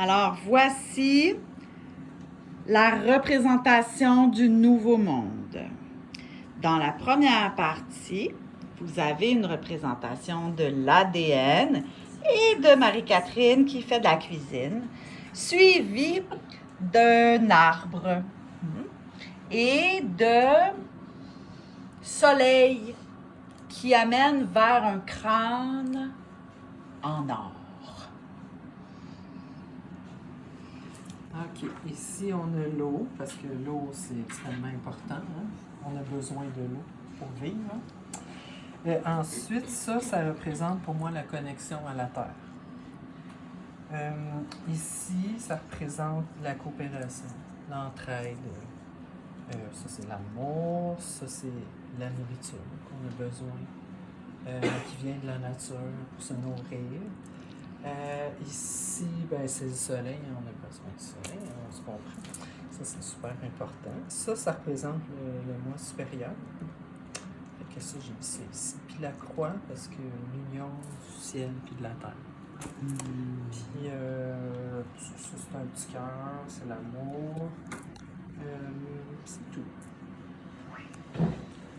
Alors, voici la représentation du Nouveau Monde. Dans la première partie, vous avez une représentation de l'ADN et de Marie-Catherine qui fait de la cuisine, suivie d'un arbre et de soleil qui amène vers un crâne en or. OK. Ici, on a l'eau, parce que l'eau, c'est extrêmement important. Hein? On a besoin de l'eau pour vivre. Ensuite, ça représente pour moi la connexion à la Terre. Ici, ça représente la coopération, l'entraide. Ça, c'est l'amour. Ça, c'est la nourriture qu'on a besoin, qui vient de la nature pour se nourrir. Ici, ben, c'est le soleil, on a besoin du soleil, on se comprend. Ça, c'est super important. Ça représente le moi supérieur. Qu'est-ce que j'ai mis ça ici? Puis la croix, parce que l'union du ciel puis de la terre. Puis ça, c'est un petit cœur, c'est l'amour. C'est tout.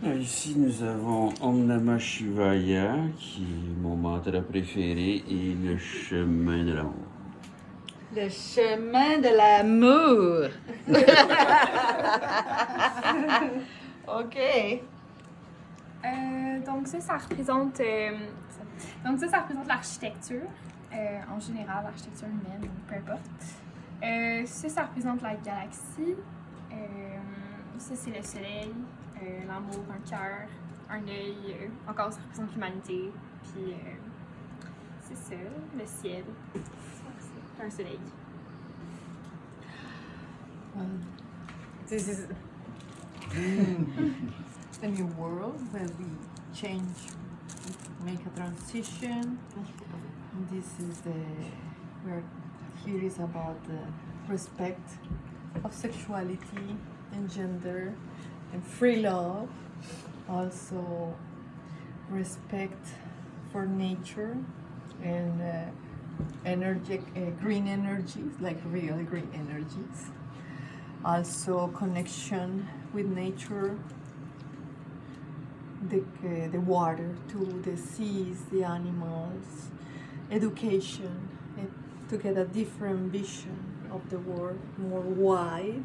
Ici, nous avons Om Namah Shivaya, qui est mon mantra préféré, et le chemin de l'amour. Le chemin de l'amour. OK. Donc ça représente l'architecture, en général, l'architecture humaine, peu importe. Ça représente la galaxie. Ça, c'est le soleil, l'amour, un cœur, un œil. Encore, ça représente l'humanité. Puis, c'est ça, le ciel. C'est un soleil. This is a new world where we change, make a transition. And this is where here is about the respect of sexuality and gender and free love. Also respect for nature and green energies, like real green energies. Also connection with nature, the water, to the seas, the animals, education, to get a different vision of the world, more wide,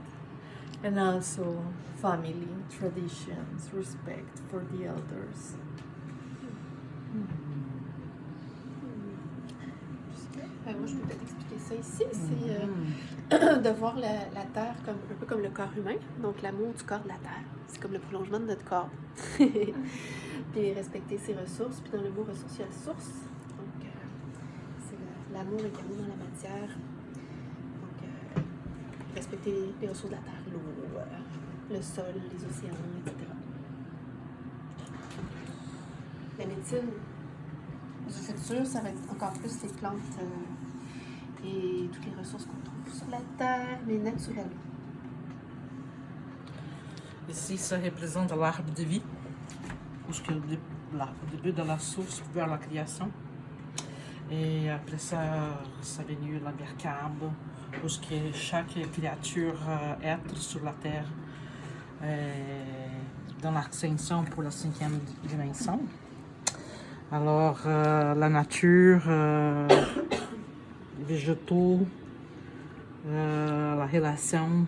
and also family, traditions, respect for the elders. Moi, je peux peut-être expliquer ça ici. C'est de voir la Terre comme, un peu comme le corps humain, donc l'amour du corps de la Terre. C'est comme le prolongement de notre corps. Puis respecter ses ressources. Puis dans le mot ressources, il y a source. Donc, c'est l'amour incarné dans la matière. Donc, respecter les ressources de la Terre, l'eau, le sol, les océans, etc. La médecine du futur, ça va être encore plus les plantes et toutes les ressources qu'on trouve sur la Terre, mais naturellement. Ici, ça représente l'arbre de vie, où c'est le début de la source vers la création. Et après ça, ça est venu la Merkaba, où chaque créature, être sur la Terre, dans l'ascension pour la 5e dimension. Alors, la nature, les végétaux, la relation,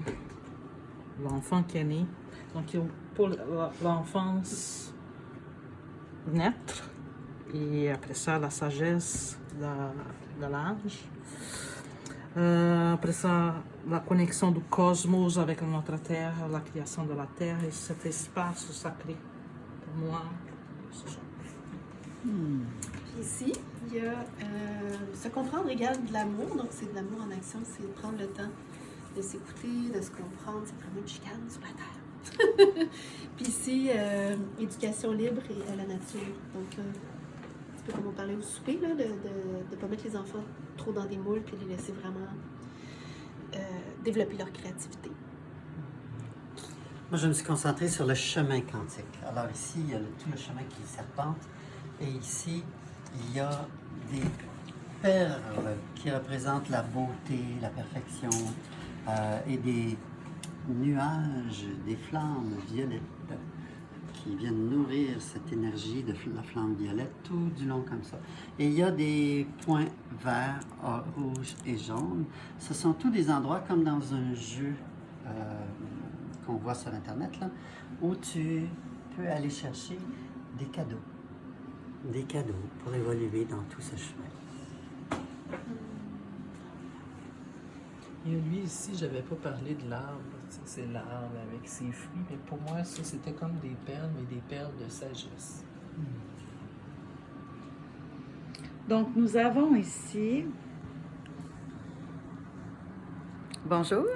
l'enfant qui est né. Donc, pour l'enfance, naître, et après ça, la sagesse de l'âge. Après ça, la connexion du cosmos avec notre Terre, la création de la Terre et cet espace sacré. Pour moi, c'est ça. Puis ici, il y a se comprendre égale de l'amour, donc c'est de l'amour en action, c'est de prendre le temps de s'écouter, de se comprendre, c'est vraiment une chicane sur la terre. Puis ici, éducation libre et à la nature, donc un petit peu comme on parlait au souper, là, de ne pas mettre les enfants trop dans des moules, puis les laisser vraiment développer leur créativité. Moi, je me suis concentrée sur le chemin quantique. Alors ici, il y a tout le chemin qui serpente. Et ici, il y a des perles qui représentent la beauté, la perfection et des nuages, des flammes violettes qui viennent nourrir cette énergie de la flamme violette tout du long comme ça. Et il y a des points verts, rouges et jaunes. Ce sont tous des endroits comme dans un jeu qu'on voit sur Internet, là, où tu peux aller chercher des cadeaux. Des cadeaux pour évoluer dans tout ce chemin. Et lui, ici, j'avais pas parlé de l'arbre. Tu sais, c'est l'arbre avec ses fruits. Mais pour moi, ça, c'était comme des perles, mais des perles de sagesse. Donc, nous avons ici... Bonjour.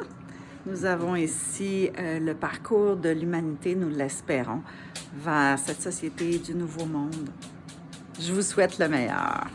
Nous avons ici le parcours de l'humanité, nous l'espérons, vers cette société du nouveau monde. Je vous souhaite le meilleur.